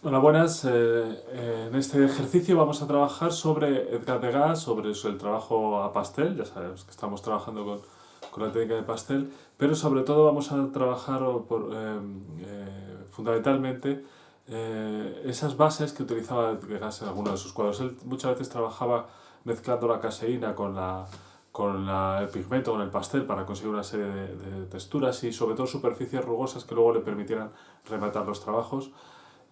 Hola, buenas. En este ejercicio vamos a trabajar sobre Edgar Degas, sobre el trabajo a pastel. Ya sabemos que estamos trabajando con la técnica de pastel, pero sobre todo vamos a trabajar fundamentalmente esas bases que utilizaba Degas en algunos de sus cuadros. Él muchas veces trabajaba mezclando la caseína el pigmento, con el pastel, para conseguir una serie de texturas y sobre todo superficies rugosas que luego le permitieran rematar los trabajos.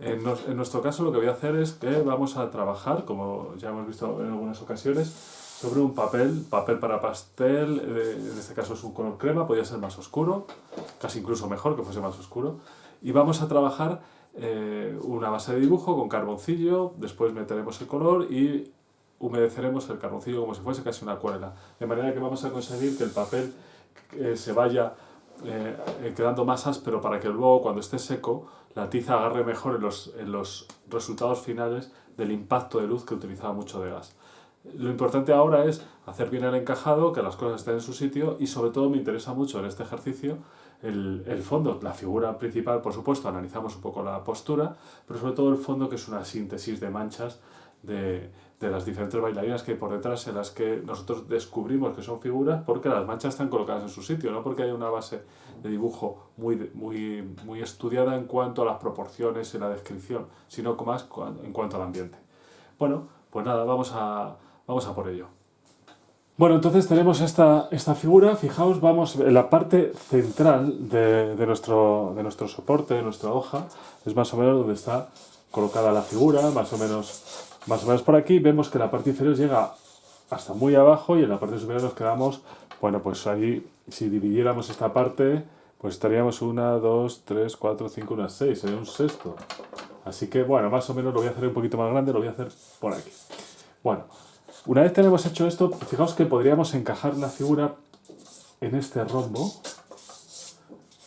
En nuestro caso lo que voy a hacer es que vamos a trabajar, como ya hemos visto en algunas ocasiones, sobre un papel para pastel, en este caso es un color crema, podría ser más oscuro, casi incluso mejor que fuese más oscuro, y vamos a trabajar una base de dibujo con carboncillo, después meteremos el color y humedeceremos el carboncillo como si fuese casi una acuarela, de manera que vamos a conseguir que el papel se vaya quedando más áspero para que luego cuando esté seco la tiza agarre mejor en los resultados finales del impacto de luz que utilizaba mucho Degas. Lo importante ahora es hacer bien el encajado, que las cosas estén en su sitio y sobre todo me interesa mucho en este ejercicio el fondo, la figura principal, por supuesto, analizamos un poco la postura, pero sobre todo el fondo, que es una síntesis de manchas de las diferentes bailarinas que hay por detrás, en las que nosotros descubrimos que son figuras porque las manchas están colocadas en su sitio, no porque haya una base de dibujo muy estudiada en cuanto a las proporciones y la descripción, sino más en cuanto al ambiente. Bueno, pues nada, vamos a por ello. Bueno, entonces tenemos esta figura. Fijaos, vamos en la parte central de nuestro soporte, de nuestra hoja. Es más o menos donde está colocada la figura, más o menos por aquí. Vemos que la parte inferior llega hasta muy abajo y en la parte superior nos quedamos, bueno, pues ahí, si dividiéramos esta parte, pues estaríamos una, dos, tres, cuatro, cinco, unas seis, sería un sexto. Así que, bueno, más o menos lo voy a hacer un poquito más grande, lo voy a hacer por aquí. Bueno, una vez tenemos hecho esto, fijaos que podríamos encajar la figura en este rombo,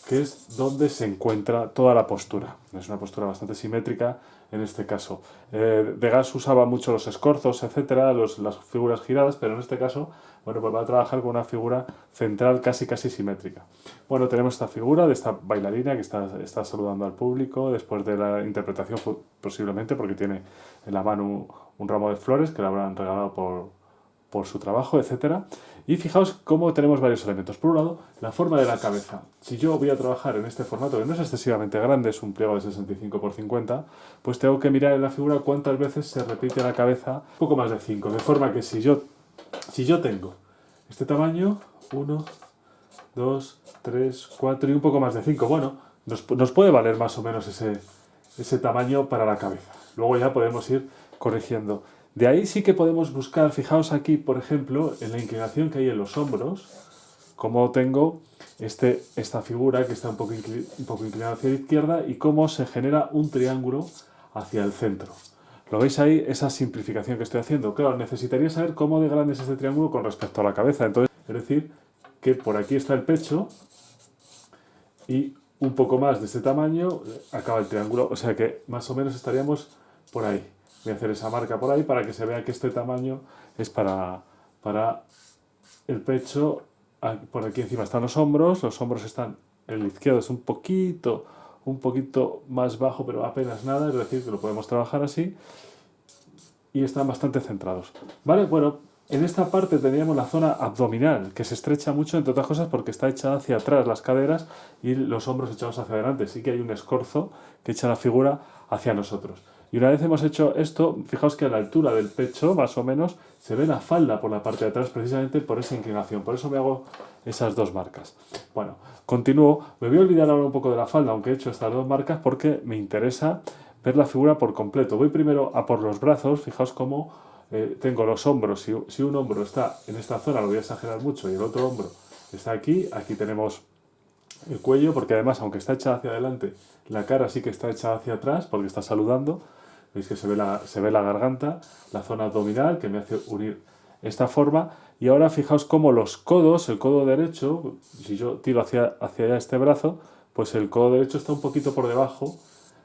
que es donde se encuentra toda la postura. Es una postura bastante simétrica en este caso. Degas usaba mucho los escorzos, etcétera, las figuras giradas, pero en este caso, bueno, pues va a trabajar con una figura central casi simétrica. Bueno, tenemos esta figura de esta bailarina que está saludando al público después de la interpretación, posiblemente porque tiene en la mano un ramo de flores que le habrán regalado por su trabajo, etcétera. Y fijaos cómo tenemos varios elementos. Por un lado, la forma de la cabeza. Si yo voy a trabajar en este formato, que no es excesivamente grande, es un pliego de 65 por 50, pues tengo que mirar en la figura cuántas veces se repite la cabeza, un poco más de 5. De forma que si yo tengo este tamaño, 1, 2, 3, 4 y un poco más de 5, bueno, nos puede valer más o menos ese tamaño para la cabeza. Luego ya podemos ir corrigiendo. De ahí sí que podemos buscar, fijaos aquí, por ejemplo, en la inclinación que hay en los hombros, cómo tengo esta figura que está un poco inclinada hacia la izquierda y cómo se genera un triángulo hacia el centro. ¿Lo veis ahí? Esa simplificación que estoy haciendo. Claro, necesitaría saber cómo de grande es este triángulo con respecto a la cabeza. Entonces, es decir, que por aquí está el pecho y un poco más de este tamaño acaba el triángulo. O sea que más o menos estaríamos por ahí. Voy a hacer esa marca por ahí para que se vea que este tamaño es para el pecho. Por aquí encima están los hombros están, el izquierdo es un poquito más bajo, pero apenas nada, es decir, que lo podemos trabajar así y están bastante centrados. ¿Vale? Bueno, en esta parte tendríamos la zona abdominal, que se estrecha mucho, entre otras cosas, porque está echada hacia atrás las caderas y los hombros echados hacia adelante. Sí que hay un escorzo que echa la figura hacia nosotros. Y una vez hemos hecho esto, fijaos que a la altura del pecho, más o menos, se ve la falda por la parte de atrás, precisamente por esa inclinación. Por eso me hago esas dos marcas. Bueno, continúo. Me voy a olvidar ahora un poco de la falda, aunque he hecho estas dos marcas, porque me interesa ver la figura por completo. Voy primero a por los brazos. Fijaos cómo tengo los hombros. Si un hombro está en esta zona, lo voy a exagerar mucho, y el otro hombro está aquí. Aquí tenemos el cuello, porque además, aunque está hecha hacia adelante, la cara sí que está hecha hacia atrás, porque está saludando. Veis que se ve la garganta, la zona abdominal, que me hace unir esta forma. Y ahora fijaos cómo los codos, el codo derecho, si yo tiro hacia allá este brazo, pues el codo derecho está un poquito por debajo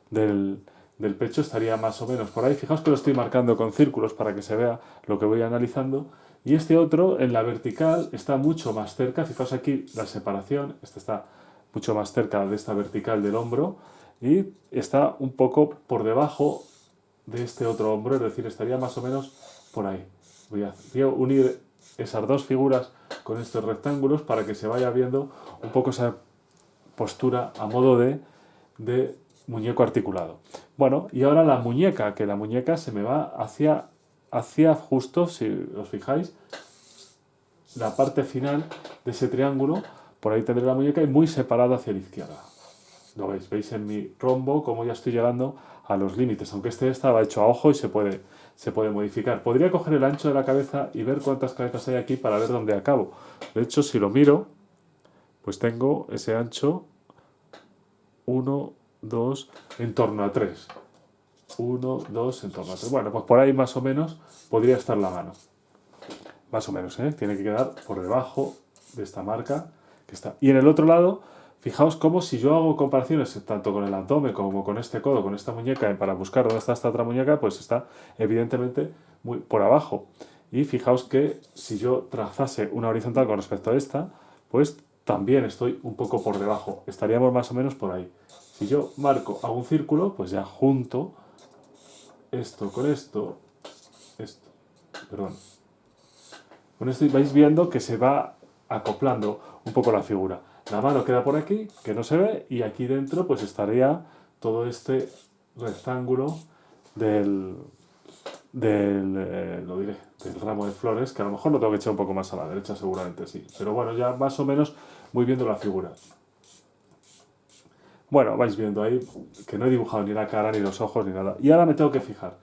del, del pecho, estaría más o menos por ahí. Fijaos que lo estoy marcando con círculos para que se vea lo que voy analizando. Y este otro, en la vertical, está mucho más cerca. Fijaos aquí la separación, este está mucho más cerca de esta vertical del hombro. y está un poco por debajo de este otro hombro, es decir, estaría más o menos por ahí. Voy a unir esas dos figuras con estos rectángulos para que se vaya viendo un poco esa postura a modo de muñeco articulado. Bueno, y ahora la muñeca, que la muñeca se me va hacia justo, si os fijáis, la parte final de ese triángulo, por ahí tendré la muñeca y muy separada hacia la izquierda. Lo veis, veis en mi rombo cómo ya estoy llegando a los límites, aunque este estaba hecho a ojo y se puede modificar. Podría coger el ancho de la cabeza y ver cuántas cabezas hay aquí para ver dónde acabo. De hecho, si lo miro, pues tengo ese ancho 1, 2, en torno a 3. 1, 2, en torno a 3. Bueno, pues por ahí más o menos podría estar la mano. Más o menos, ¿eh? Tiene que quedar por debajo de esta marca que está. Y en el otro lado, fijaos cómo si yo hago comparaciones tanto con el abdomen como con este codo, con esta muñeca, para buscar dónde está esta otra muñeca, pues está evidentemente muy por abajo. Y fijaos que si yo trazase una horizontal con respecto a esta, pues también estoy un poco por debajo. Estaríamos más o menos por ahí. Si yo marco, hago un círculo, pues ya junto esto con esto, perdón. Con esto vais viendo que se va acoplando un poco la figura. La mano queda por aquí, que no se ve, y aquí dentro pues estaría todo este rectángulo lo diré, del ramo de flores, que a lo mejor lo tengo que echar un poco más a la derecha, seguramente sí. Pero bueno, ya más o menos voy viendo la figura. Bueno, vais viendo ahí que no he dibujado ni la cara, ni los ojos, ni nada. Y ahora me tengo que fijar.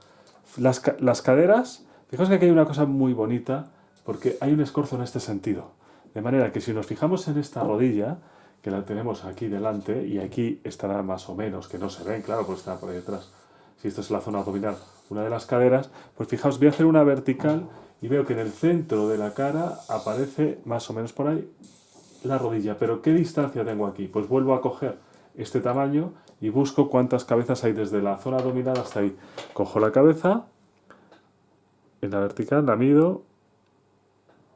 Las caderas, fijaos que aquí hay una cosa muy bonita, porque hay un escorzo en este sentido. De manera que si nos fijamos en esta rodilla, que la tenemos aquí delante, y aquí estará más o menos, que no se ven, claro, pues está por ahí detrás. Si esto es la zona abdominal, una de las caderas, pues fijaos, voy a hacer una vertical y veo que en el centro de la cara aparece más o menos por ahí la rodilla. Pero ¿qué distancia tengo aquí? Pues vuelvo a coger este tamaño y busco cuántas cabezas hay desde la zona abdominal hasta ahí. Cojo la cabeza, en la vertical la mido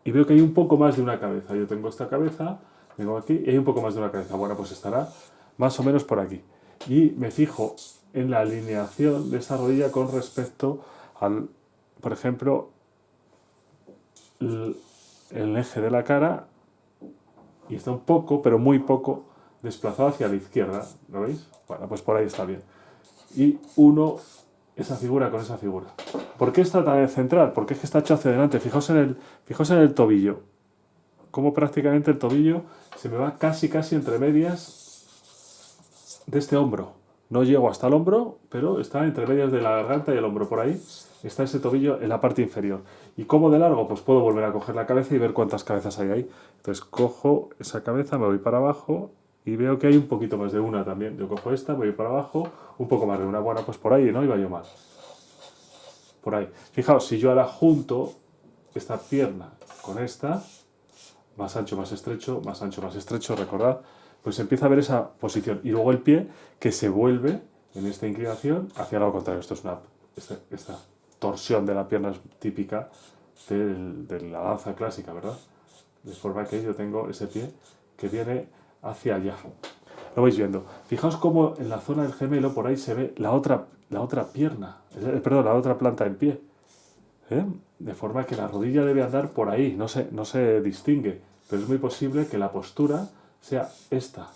y veo que hay un poco más de una cabeza. Yo tengo esta cabeza, vengo aquí y hay un poco más de una cabeza. Bueno, pues estará más o menos por aquí. Y me fijo en la alineación de esa rodilla con respecto al, por ejemplo, el eje de la cara, y está un poco, pero muy poco, desplazado hacia la izquierda. ¿Lo veis? Bueno, pues por ahí está bien. Y uno esa figura con esa figura. ¿Por qué está tan central? Porque es que está hecho hacia adelante. Fijaos en el tobillo. Como prácticamente el tobillo se me va casi entre medias de este hombro. No llego hasta el hombro, pero está entre medias de la garganta y el hombro. Por ahí está ese tobillo en la parte inferior. ¿Y cómo de largo? Pues puedo volver a coger la cabeza y ver cuántas cabezas hay ahí. Entonces cojo esa cabeza, me voy para abajo y veo que hay un poquito más de una también. Yo cojo esta, me voy para abajo, un poco más de una. Bueno, pues por ahí, no iba yo mal. Por ahí. Fijaos, si yo ahora junto esta pierna con esta, más ancho, más estrecho, más ancho, más estrecho, recordad, pues empieza a ver esa posición. Y luego el pie que se vuelve en esta inclinación hacia lo contrario. Esto es esta torsión de la pierna es típica de la danza clásica, ¿verdad? De forma que yo tengo ese pie que viene hacia allá. Lo vais viendo. Fijaos cómo en la zona del gemelo por ahí se ve la otra pierna, perdón, la otra planta del pie. ¿Eh? De forma que la rodilla debe andar por ahí, no se distingue, pero es muy posible que la postura sea esta.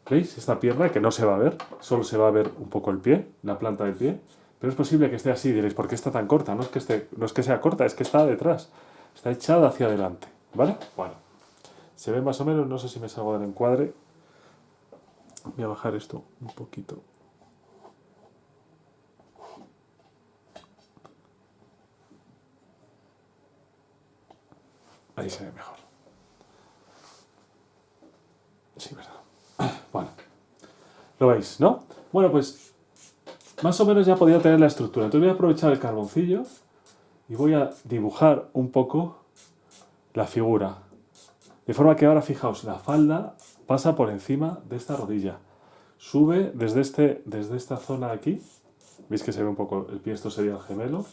¿Veis? Esta pierna que no se va a ver, solo se va a ver un poco el pie, la planta del pie, pero es posible que esté así. Diréis, ¿por qué está tan corta? No es que sea corta, es que está detrás, está echada hacia adelante, ¿vale? Bueno, se ve más o menos, no sé si me salgo del encuadre. Voy a bajar esto un poquito. Ahí se ve mejor. Sí, verdad. Bueno, lo veis, ¿no? Bueno, pues más o menos ya podía tener la estructura. Entonces voy a aprovechar el carboncillo y voy a dibujar un poco la figura. De forma que ahora, fijaos, la falda pasa por encima de esta rodilla. Sube desde esta zona de aquí. ¿Veis que se ve un poco el pie? Esto sería el gemelo.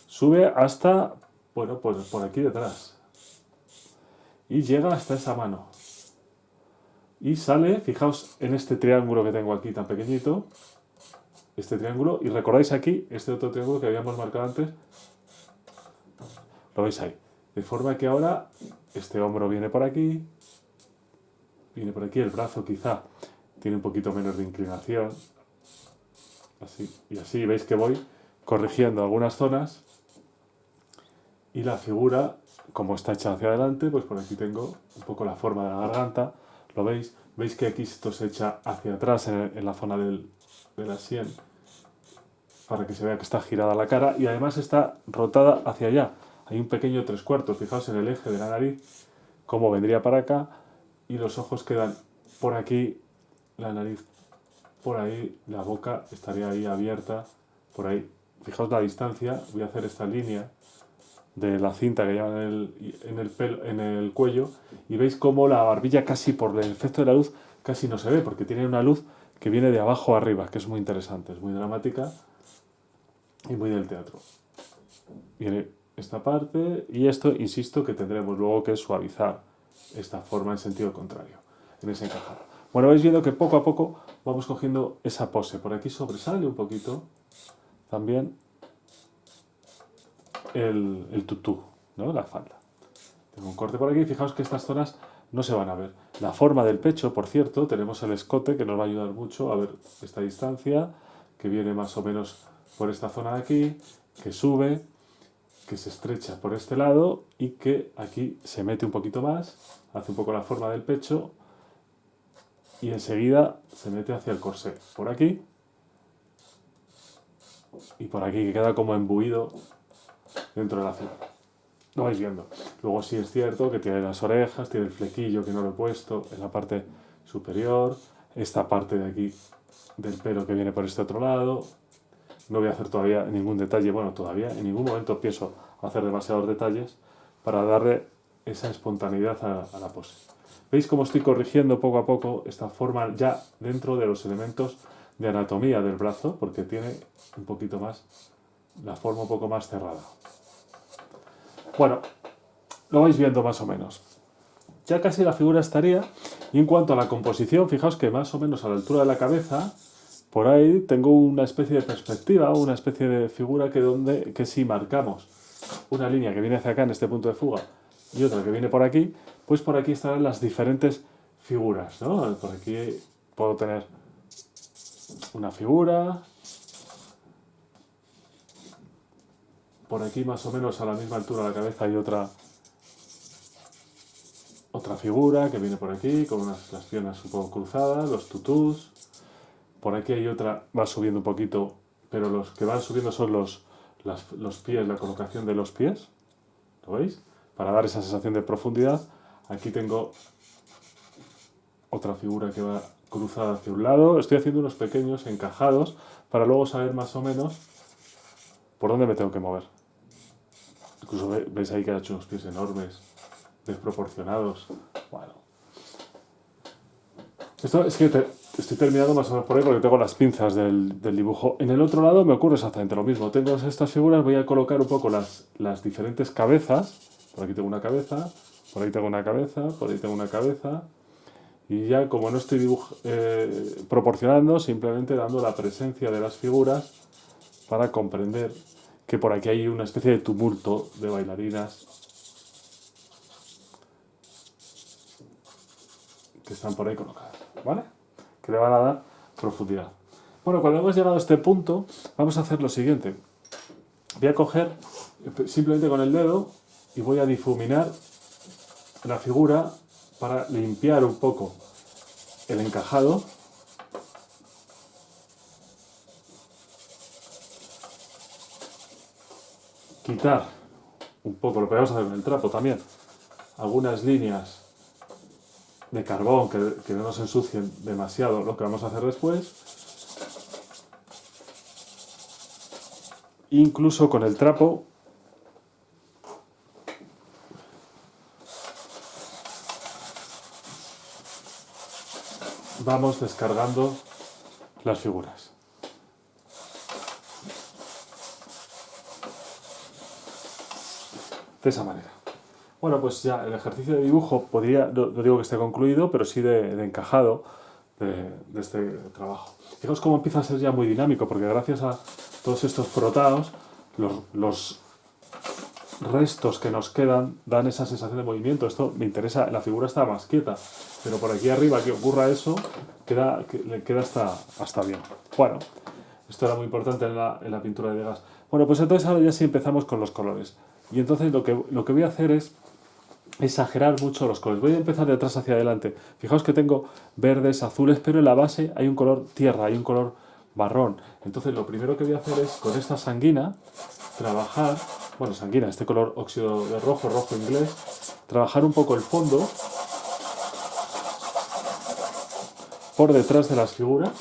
Sube hasta, bueno, pues por aquí detrás. Y llega hasta esa mano. y sale, fijaos en este triángulo que tengo aquí tan pequeñito, este triángulo, y recordáis aquí este otro triángulo que habíamos marcado antes, lo veis ahí. De forma que ahora este hombro viene por aquí, el brazo quizá tiene un poquito menos de inclinación, así, y así veis que voy corrigiendo algunas zonas, y la figura, como está hecha hacia adelante, pues por aquí tengo un poco la forma de la garganta, ¿lo veis? Veis que aquí esto se echa hacia atrás en la zona de la sien, para que se vea que está girada la cara, y además está rotada hacia allá. Hay un pequeño 3/4, fijaos en el eje de la nariz, cómo vendría para acá, y los ojos quedan por aquí, la nariz por ahí, la boca estaría ahí abierta, por ahí. Fijaos la distancia, voy a hacer esta línea de la cinta que lleva en el cuello, y veis cómo la barbilla casi por el efecto de la luz casi no se ve, porque tiene una luz que viene de abajo a arriba, que es muy interesante, es muy dramática y muy del teatro. Viene esta parte, y esto, insisto, que tendremos luego que suavizar esta forma en sentido contrario, en ese encajado. Bueno, vais viendo que poco a poco vamos cogiendo esa pose. Por aquí sobresale un poquito también el tutú, ¿no? La falda. Tengo un corte por aquí, fijaos que estas zonas no se van a ver. La forma del pecho, por cierto, tenemos el escote que nos va a ayudar mucho a ver esta distancia, que viene más o menos por esta zona de aquí, que sube, que se estrecha por este lado y que aquí se mete un poquito más, hace un poco la forma del pecho y enseguida se mete hacia el corsé. Por aquí y por aquí, que queda como embuido dentro de la figura. Lo vais viendo. Luego sí es cierto que tiene las orejas, tiene el flequillo que no lo he puesto en la parte superior, esta parte de aquí del pelo que viene por este otro lado. No voy a hacer todavía ningún detalle, bueno, todavía en ningún momento pienso hacer demasiados detalles para darle esa espontaneidad a la pose. ¿Veis cómo estoy corrigiendo poco a poco esta forma ya dentro de los elementos de anatomía del brazo? Porque tiene un poquito más, la forma un poco más cerrada. Bueno, lo vais viendo más o menos. Ya casi la figura estaría. Y en cuanto a la composición, fijaos que más o menos a la altura de la cabeza, por ahí tengo una especie de perspectiva, una especie de figura que si marcamos una línea que viene hacia acá en este punto de fuga y otra que viene por aquí, pues por aquí estarán las diferentes figuras, ¿no? Por aquí puedo tener una figura, por aquí más o menos a la misma altura de la cabeza hay otra figura que viene por aquí, con las piernas un poco cruzadas, los tutús. Por aquí hay otra, va subiendo un poquito, pero los que van subiendo son los pies, la colocación de los pies. ¿Lo veis? Para dar esa sensación de profundidad. Aquí tengo otra figura que va cruzada hacia un lado. Estoy haciendo unos pequeños encajados para luego saber más o menos por dónde me tengo que mover. Incluso veis ahí que ha hecho unos pies enormes, desproporcionados. Bueno. Esto es que estoy terminando más o menos por ahí porque tengo las pinzas del dibujo. En el otro lado me ocurre exactamente lo mismo. Tengo estas figuras, voy a colocar un poco las diferentes cabezas. Por aquí tengo una cabeza, por ahí tengo una cabeza, por ahí tengo una cabeza. Y ya como no estoy proporcionando, simplemente dando la presencia de las figuras para comprender que por aquí hay una especie de tumulto de bailarinas que están por ahí colocadas, ¿vale? Que le van a dar profundidad. Bueno, cuando hemos llegado a este punto, vamos a hacer lo siguiente. Voy a coger simplemente con el dedo y voy a difuminar la figura para limpiar un poco el encajado. Quitar un poco, lo podemos hacer con el trapo también, algunas líneas de carbón que no nos ensucien demasiado lo que vamos a hacer después. Incluso con el trapo vamos descargando las figuras. De esa manera. Bueno, pues ya el ejercicio de dibujo podría, no digo que esté concluido, pero sí de encajado de este trabajo. Fijaos cómo empieza a ser ya muy dinámico, porque gracias a todos estos frotados, los restos que nos quedan dan esa sensación de movimiento. Esto me interesa, la figura está más quieta, pero por aquí arriba que ocurra eso, le queda hasta bien. Bueno, esto era muy importante en la pintura de Degas. Bueno, pues entonces ahora ya sí empezamos con los colores. Y entonces lo que voy a hacer es exagerar mucho los colores. Voy a empezar de atrás hacia adelante. Fijaos que tengo verdes, azules, pero en la base hay un color tierra, hay un color marrón. Entonces lo primero que voy a hacer es con esta sanguina trabajar, bueno, sanguina, este color óxido de rojo, rojo inglés, trabajar un poco el fondo por detrás de las figuras.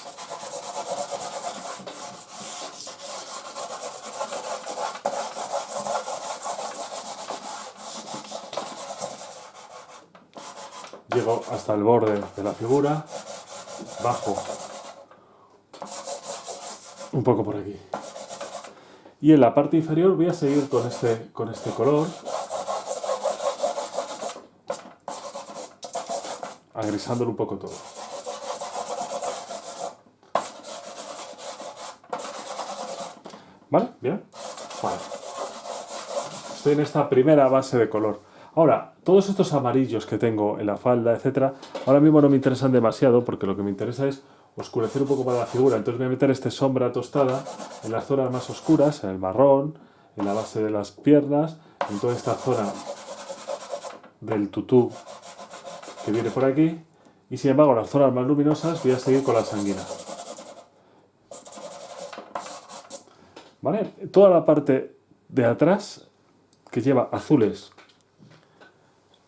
Llego hasta el borde de la figura, bajo un poco por aquí. Y en la parte inferior voy a seguir con este color, agrisándolo un poco todo. ¿Vale? ¿Bien? Vale. Estoy en esta primera base de color. Ahora, todos estos amarillos que tengo en la falda, etcétera, ahora mismo no me interesan demasiado porque lo que me interesa es oscurecer un poco para la figura. Entonces voy a meter este sombra tostada en las zonas más oscuras, en el marrón, en la base de las piernas, en toda esta zona del tutú que viene por aquí. Y sin embargo, las zonas más luminosas voy a seguir con la sanguina. ¿Vale? Toda la parte de atrás que lleva azules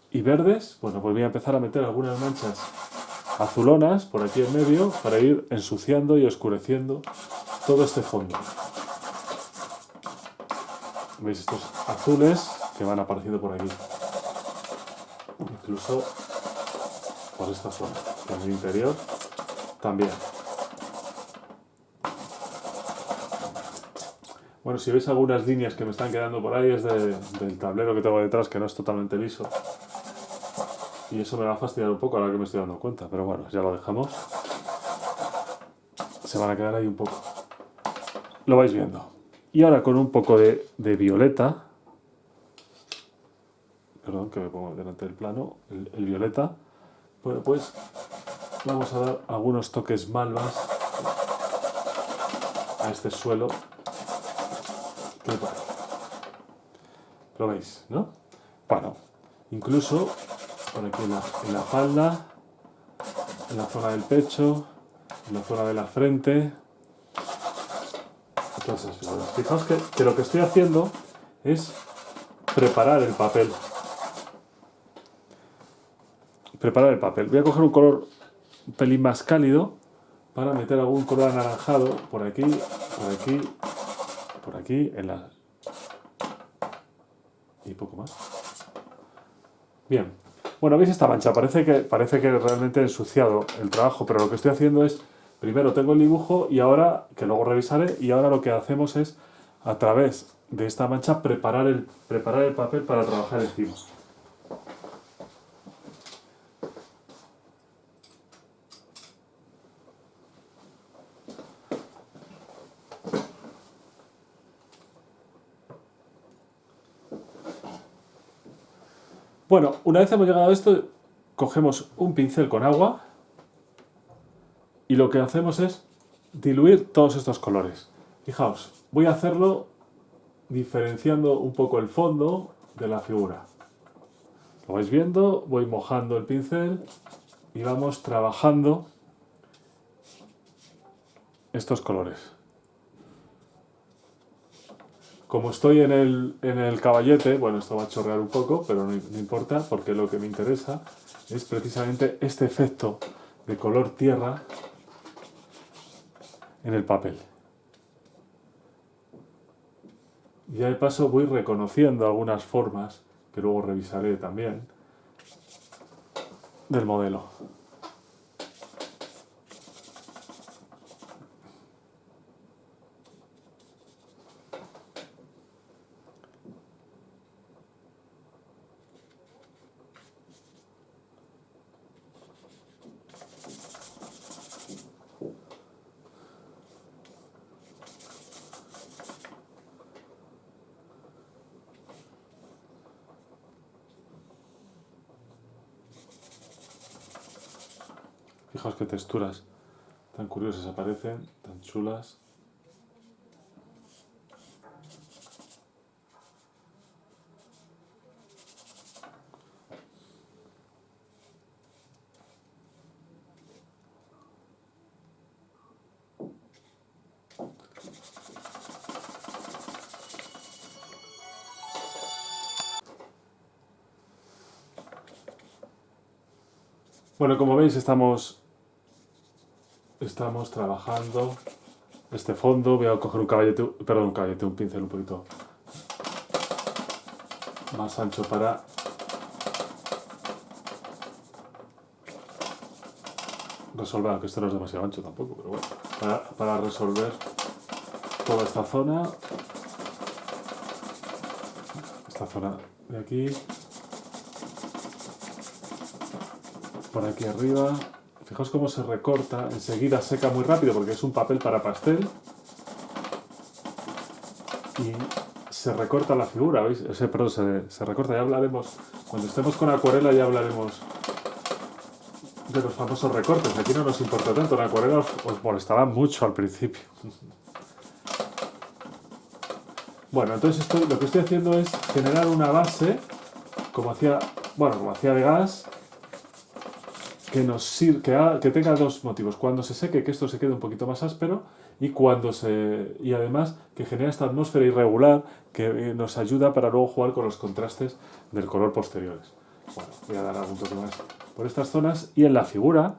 y verdes, bueno, pues voy a empezar a meter algunas manchas azulonas por aquí en medio para ir ensuciando y oscureciendo todo este fondo. ¿Veis estos azules que van apareciendo por aquí? Incluso por esta zona, en el interior también. Bueno, si veis algunas líneas que me están quedando por ahí es del tablero que tengo detrás, que no es totalmente liso. Y eso me va a fastidiar un poco ahora que me estoy dando cuenta, pero bueno, ya lo dejamos. Se van a quedar ahí un poco. Lo vais viendo. Y ahora con un poco de violeta, perdón, que me pongo delante del plano, el violeta, bueno, pues vamos a dar algunos toques malvas a este suelo. ¿Qué me parece? ¿Lo veis, no? Bueno, incluso por aquí en la falda, en la zona del pecho, en la zona de la frente, todas esas figuras. Fijaos que lo que estoy haciendo es preparar el papel. Preparar el papel. Voy a coger un color un pelín más cálido para meter algún color anaranjado por aquí, por aquí, por aquí, en la... y poco más. Bien. Bueno, veis esta mancha, parece que realmente he ensuciado el trabajo, pero lo que estoy haciendo es, primero tengo el dibujo y ahora, que luego revisaré, y ahora lo que hacemos es, a través de esta mancha, preparar el papel para trabajar encima. Bueno, una vez hemos llegado a esto, cogemos un pincel con agua y lo que hacemos es diluir todos estos colores. Fijaos, voy a hacerlo diferenciando un poco el fondo de la figura. Lo vais viendo, voy mojando el pincel y vamos trabajando estos colores. Como estoy en el caballete, bueno, esto va a chorrear un poco, pero no importa, porque lo que me interesa es precisamente este efecto de color tierra en el papel. Y de paso voy reconociendo algunas formas, que luego revisaré también, del modelo. Fijaos qué texturas tan curiosas aparecen, tan chulas. Bueno, como veis estamos trabajando este fondo. Voy a coger un pincel un poquito más ancho para resolver, aunque esto no es demasiado ancho tampoco, pero bueno, para resolver toda esta zona de aquí, por aquí arriba. Fijaos cómo se recorta, enseguida seca muy rápido porque es un papel para pastel y se recorta la figura, ¿veis? Perdón, se recorta, ya hablaremos, cuando estemos con acuarela ya hablaremos de los famosos recortes. Aquí no nos importa tanto, en acuarela os molestará mucho al principio. Bueno, entonces lo que estoy haciendo es generar una base, como hacía de gas, que tenga dos motivos. Cuando se seque, que esto se quede un poquito más áspero, y además que genera esta atmósfera irregular que nos ayuda para luego jugar con los contrastes del color posteriores. Bueno, voy a dar algún toque más por estas zonas, y en la figura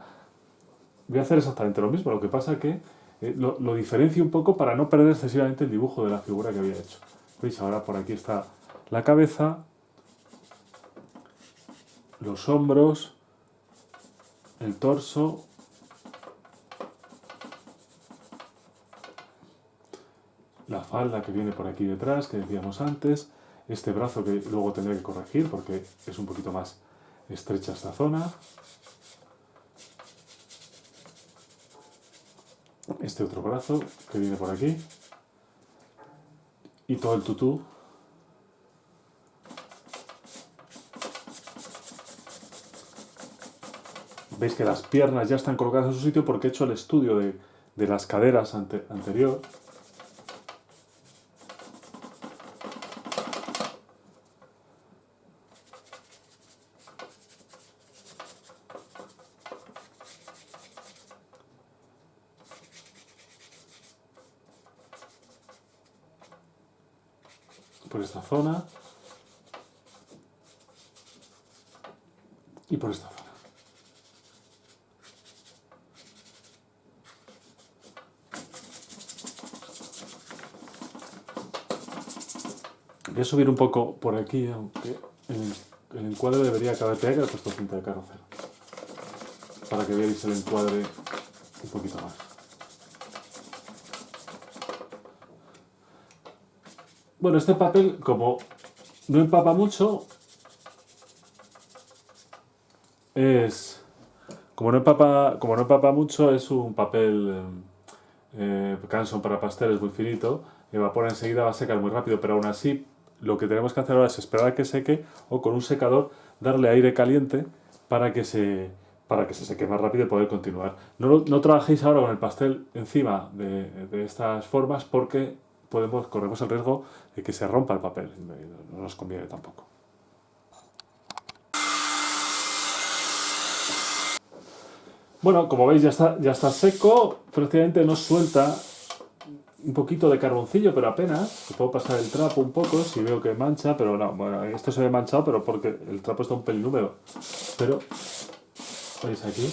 voy a hacer exactamente lo mismo. Lo que pasa que lo diferencio un poco para no perder excesivamente el dibujo de la figura que había hecho. ¿Veis? Ahora por aquí está la cabeza, los hombros, el torso, la falda que viene por aquí detrás, que decíamos antes, este brazo que luego tendré que corregir porque es un poquito más estrecha esta zona, este otro brazo que viene por aquí, y todo el tutú. Veis que las piernas ya están colocadas en su sitio porque he hecho el estudio de las caderas anterior. Por esta zona y por esta zona. Voy a subir un poco por aquí, aunque el encuadre debería acabar de he puesto cinta de carrocero para que veáis el encuadre un poquito más. Bueno, este papel, como no empapa mucho, como no empapa mucho, es un papel Canson para pasteles muy finito, evapora enseguida, va a secar muy rápido, pero aún así lo que tenemos que hacer ahora es esperar a que seque o con un secador darle aire caliente para que se seque más rápido y poder continuar. No trabajéis ahora con el pastel encima de estas formas porque corremos el riesgo de que se rompa el papel, no nos conviene tampoco. Bueno, como veis ya está seco, prácticamente no suelta, un poquito de carboncillo, pero apenas. Puedo pasar el trapo un poco si veo que mancha, pero no, bueno, esto se ve manchado, pero porque el trapo está un pelín húmedo. Pero, veis aquí,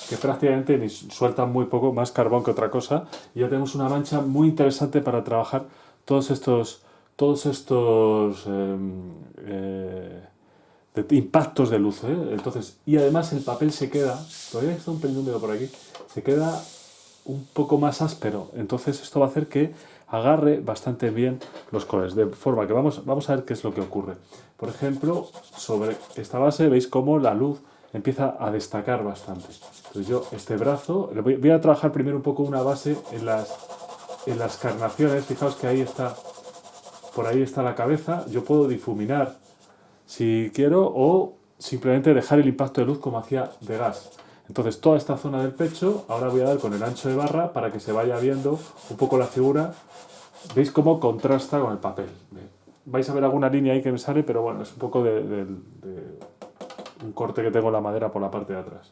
que prácticamente ni suelta muy poco, más carbón que otra cosa, y ya tenemos una mancha muy interesante para trabajar todos estos impactos de luz, ¿eh? Entonces, y además el papel se queda, todavía está un pelín húmedo por aquí, se queda un poco más áspero, entonces esto va a hacer que agarre bastante bien los colores, de forma que vamos a ver qué es lo que ocurre. Por ejemplo, sobre esta base veis cómo la luz empieza a destacar bastante. Entonces yo este brazo, voy a trabajar primero un poco una base en las carnaciones. Fijaos que ahí está, por ahí está la cabeza. Yo puedo difuminar si quiero o simplemente dejar el impacto de luz como hacía de gas. Entonces toda esta zona del pecho, ahora voy a dar con el ancho de barra para que se vaya viendo un poco la figura. ¿Veis cómo contrasta con el papel? Vais a ver alguna línea ahí que me sale, pero bueno, es un poco de un corte que tengo en la madera por la parte de atrás.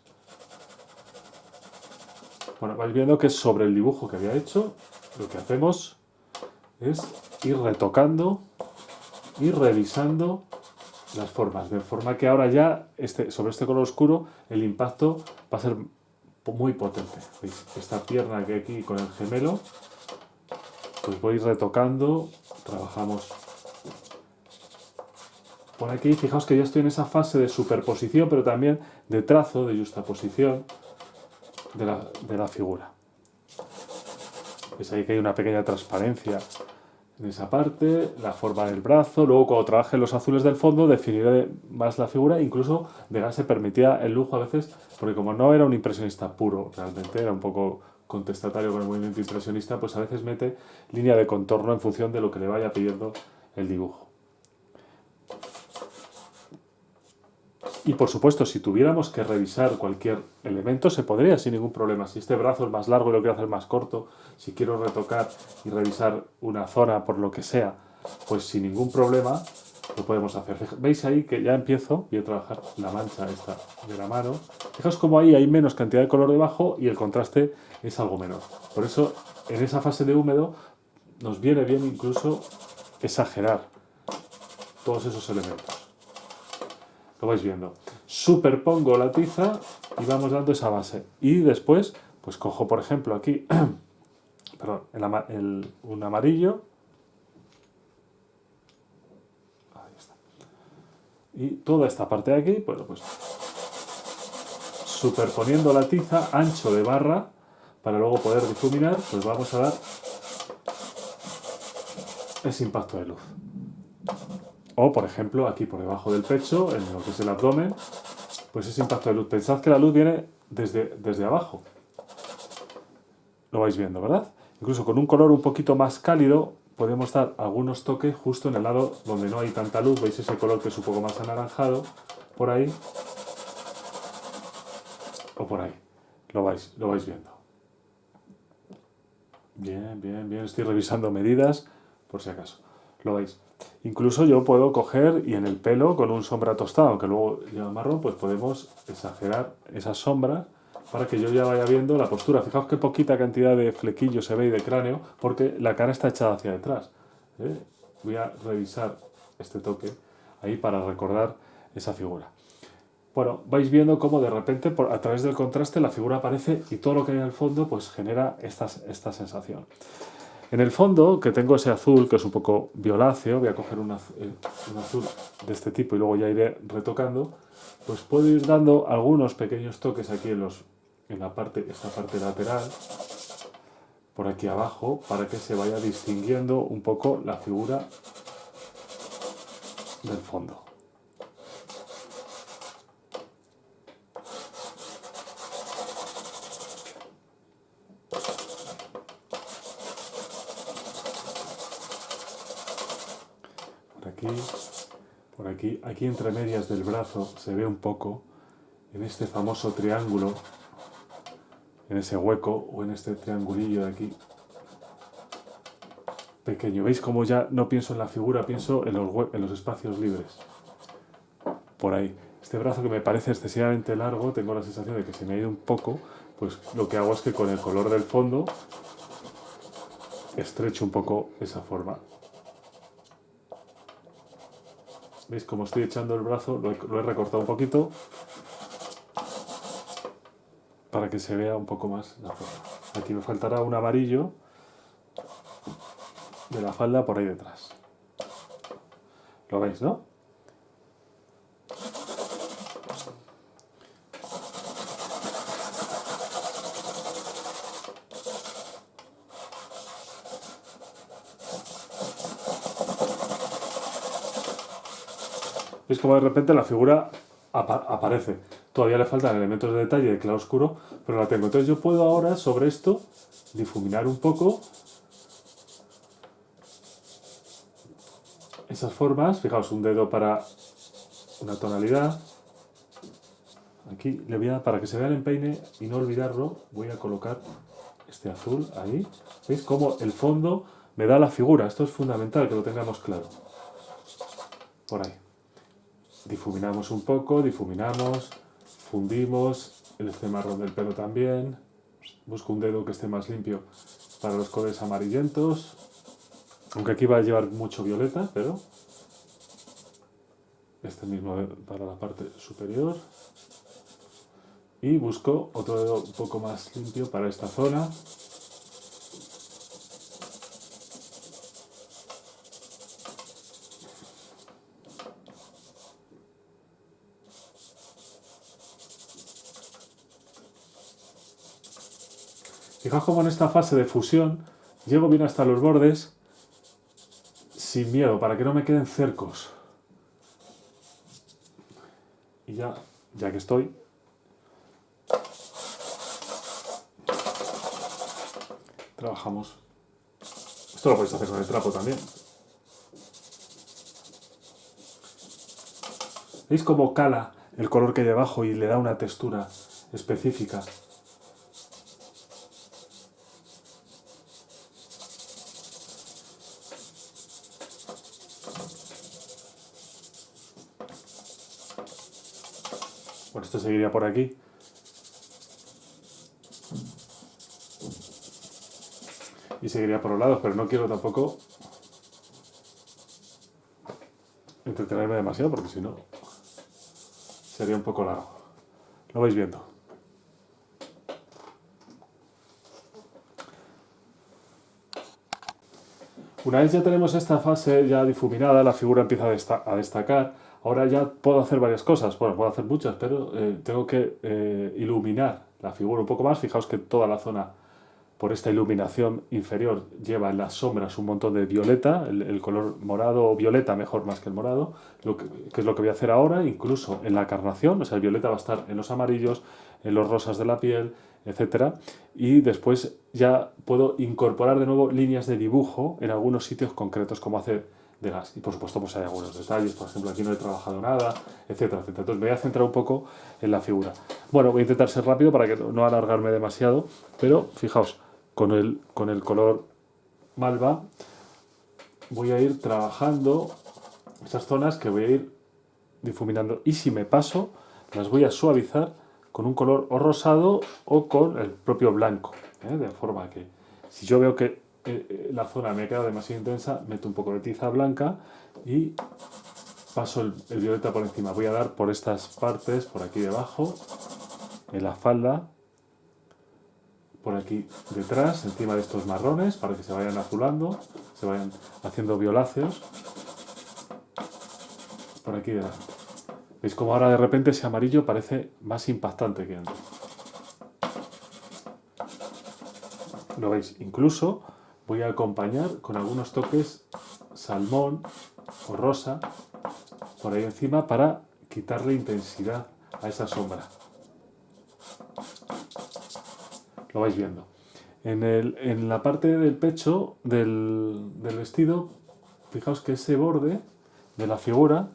Bueno, vais viendo que sobre el dibujo que había hecho, lo que hacemos es ir retocando, ir revisando las formas, de forma que ahora ya sobre este color oscuro el impacto va a ser muy potente. ¿Veis? Esta pierna que aquí con el gemelo, pues voy retocando, trabajamos por aquí. Fijaos que ya estoy en esa fase de superposición, pero también de trazo, de justaposición de la figura. ¿Veis ahí que hay una pequeña transparencia en esa parte, la forma del brazo? Luego cuando trabaje los azules del fondo definiré más la figura. Incluso Degas se permitía el lujo a veces, porque como no era un impresionista puro, realmente era un poco contestatario con el movimiento impresionista, pues a veces mete línea de contorno en función de lo que le vaya pidiendo el dibujo. Y por supuesto, si tuviéramos que revisar cualquier elemento, se podría sin ningún problema. Si este brazo es más largo y lo quiero hacer más corto, si quiero retocar y revisar una zona por lo que sea, pues sin ningún problema lo podemos hacer. ¿Veis ahí que ya empiezo? Voy a trabajar la mancha esta de la mano. Fijaos como ahí hay menos cantidad de color debajo y el contraste es algo menor. Por eso, en esa fase de húmedo, nos viene bien incluso exagerar todos esos elementos. Lo vais viendo. Superpongo la tiza y vamos dando esa base. Y después, pues cojo, por ejemplo, aquí, perdón, un amarillo. Ahí está. Y toda esta parte de aquí, bueno, pues superponiendo la tiza, ancho de barra, para luego poder difuminar, pues vamos a dar ese impacto de luz. O, por ejemplo, aquí por debajo del pecho, en lo que es el abdomen, pues ese impacto de luz. Pensad que la luz viene desde abajo. Lo vais viendo, ¿verdad? Incluso con un color un poquito más cálido podemos dar algunos toques justo en el lado donde no hay tanta luz. ¿Veis ese color que es un poco más anaranjado? Por ahí. O por ahí. Lo vais viendo. Bien, bien, bien. Estoy revisando medidas por si acaso. Lo veis. Incluso yo puedo coger y en el pelo con un sombra tostado, aunque luego lleva marrón, pues podemos exagerar esas sombras para que yo ya vaya viendo la postura. Fijaos qué poquita cantidad de flequillo se ve y de cráneo, porque la cara está echada hacia detrás. Voy a revisar este toque ahí para recordar esa figura. Bueno, vais viendo cómo de repente, a través del contraste, la figura aparece y todo lo que hay al fondo pues genera esta sensación. En el fondo, que tengo ese azul que es un poco violáceo, voy a coger un azul de este tipo y luego ya iré retocando, pues puedo ir dando algunos pequeños toques aquí en esta parte lateral, por aquí abajo, para que se vaya distinguiendo un poco la figura del fondo. Por aquí entre medias del brazo se ve un poco en este famoso triángulo, en ese hueco o en este triangulillo de aquí pequeño. ¿Veis cómo ya no pienso en la figura, pienso en los espacios libres? Por ahí. Este brazo que me parece excesivamente largo, tengo la sensación de que se me ha ido un poco, pues lo que hago es que con el color del fondo estrecho un poco esa forma. ¿Veis cómo estoy echando el brazo? Lo he recortado un poquito para que se vea un poco más la forma. Aquí me faltará un amarillo de la falda por ahí detrás. ¿Lo veis, no? ¿Veis cómo de repente la figura aparece? Todavía le faltan elementos de detalle de claro oscuro, pero la tengo. Entonces yo puedo ahora sobre esto difuminar un poco esas formas. Fijaos, un dedo para una tonalidad, Aquí le voy a, para que se vea el empeine y no olvidarlo, voy a colocar este azul ahí. ¿Veis cómo el fondo me da la figura? Esto es fundamental que lo tengamos claro. Por ahí. Difuminamos un poco, difuminamos, fundimos este marrón del pelo también. Busco un dedo que esté más limpio para los colores amarillentos. Aunque aquí va a llevar mucho violeta, pero este mismo para la parte superior. Y busco otro dedo un poco más limpio para esta zona. Fijaos cómo en esta fase de fusión llego bien hasta los bordes sin miedo, para que no me queden cercos. Y ya que estoy, trabajamos. Esto lo podéis hacer con el trapo también. ¿Veis cómo cala el color que hay debajo y le da una textura específica? Bueno, esto seguiría por aquí. Y seguiría por los lados, pero no quiero tampoco entretenerme demasiado, porque si no sería un poco largo. Lo vais viendo. Una vez ya tenemos esta fase ya difuminada, la figura empieza a destacar. Ahora ya puedo hacer varias cosas. Bueno, puedo hacer muchas, pero tengo que iluminar la figura un poco más. Fijaos que toda la zona, por esta iluminación inferior, lleva en las sombras un montón de violeta, el color morado o violeta mejor más que el morado, que es lo que voy a hacer ahora, incluso en la carnación. O sea, el violeta va a estar en los amarillos, en los rosas de la piel, etcétera. Y después ya puedo incorporar de nuevo líneas de dibujo en algunos sitios concretos, como hacer de gas. Y por supuesto pues hay algunos detalles, por ejemplo aquí no he trabajado nada, etcétera, etcétera. Entonces me voy a centrar un poco en la figura. Bueno, voy a intentar ser rápido para que no alargarme demasiado, pero fijaos, con el color malva voy a ir trabajando esas zonas que voy a ir difuminando, y si me paso las voy a suavizar con un color o rosado o con el propio blanco, de forma que si yo veo que la zona me ha quedado demasiado intensa, meto un poco de tiza blanca y paso el violeta por encima. Voy a dar por estas partes, por aquí debajo, en la falda, por aquí detrás, encima de estos marrones, para que se vayan azulando, se vayan haciendo violáceos, por aquí delante. ¿Veis cómo ahora de repente ese amarillo parece más impactante que antes? ¿Lo veis? Incluso voy a acompañar con algunos toques salmón o rosa por ahí encima para quitarle intensidad a esa sombra. Lo vais viendo. En la parte del pecho del vestido, fijaos que ese borde de la figura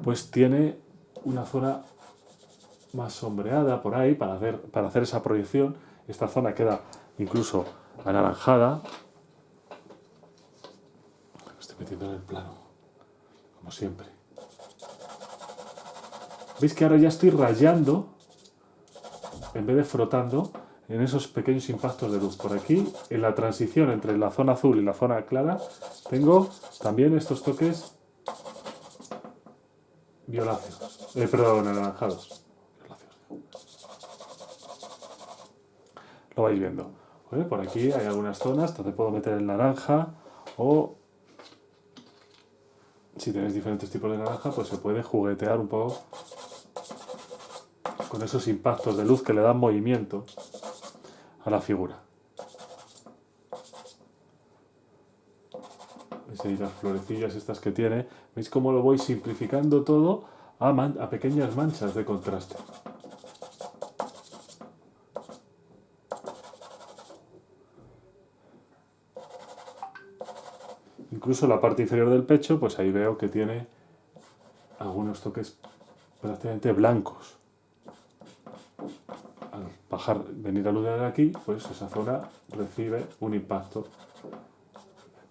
pues tiene una zona más sombreada por ahí para hacer esa proyección. Esta zona queda incluso anaranjada. Me estoy metiendo en el plano, como siempre. ¿Veis que ahora ya estoy rayando en vez de frotando en esos pequeños impactos de luz? Por aquí, en la transición entre la zona azul y la zona clara, tengo también estos toques violáceos, perdón, anaranjados. Lo vais viendo. ¿Vale? Por aquí hay algunas zonas donde puedo meter el naranja, o si tenéis diferentes tipos de naranja, pues se puede juguetear un poco con esos impactos de luz que le dan movimiento a la figura. ¿Veis ahí las florecillas estas que tiene? ¿Veis cómo lo voy simplificando todo a pequeñas manchas de contraste? Incluso la parte inferior del pecho, pues ahí veo que tiene algunos toques prácticamente blancos. venir la luz de aquí, pues esa zona recibe un impacto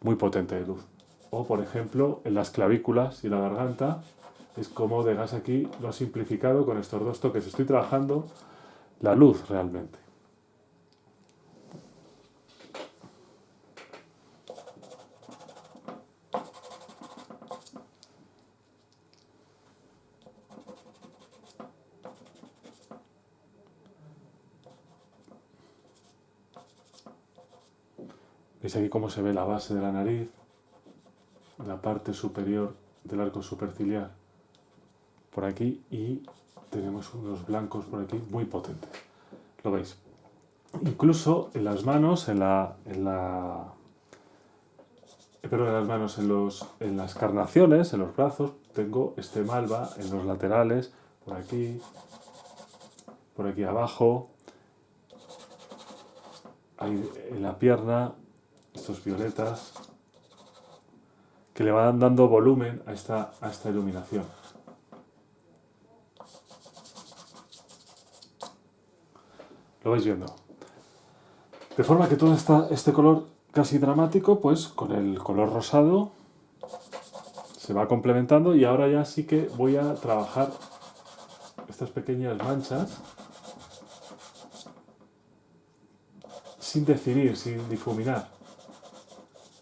muy potente de luz. O, por ejemplo, en las clavículas y la garganta, es como Degas aquí lo ha simplificado con estos dos toques. Estoy trabajando la luz realmente. ¿Veis aquí cómo se ve la base de la nariz? La parte superior del arco superciliar por aquí, y tenemos unos blancos por aquí muy potentes. ¿Lo veis? Incluso en las manos, en las manos, en las carnaciones, en los brazos, tengo este malva en los laterales, por aquí abajo, ahí en la pierna, estos violetas, que le van dando volumen a esta iluminación. Lo vais viendo. De forma que todo este color casi dramático, pues con el color rosado se va complementando, y ahora ya sí que voy a trabajar estas pequeñas manchas sin definir, sin difuminar.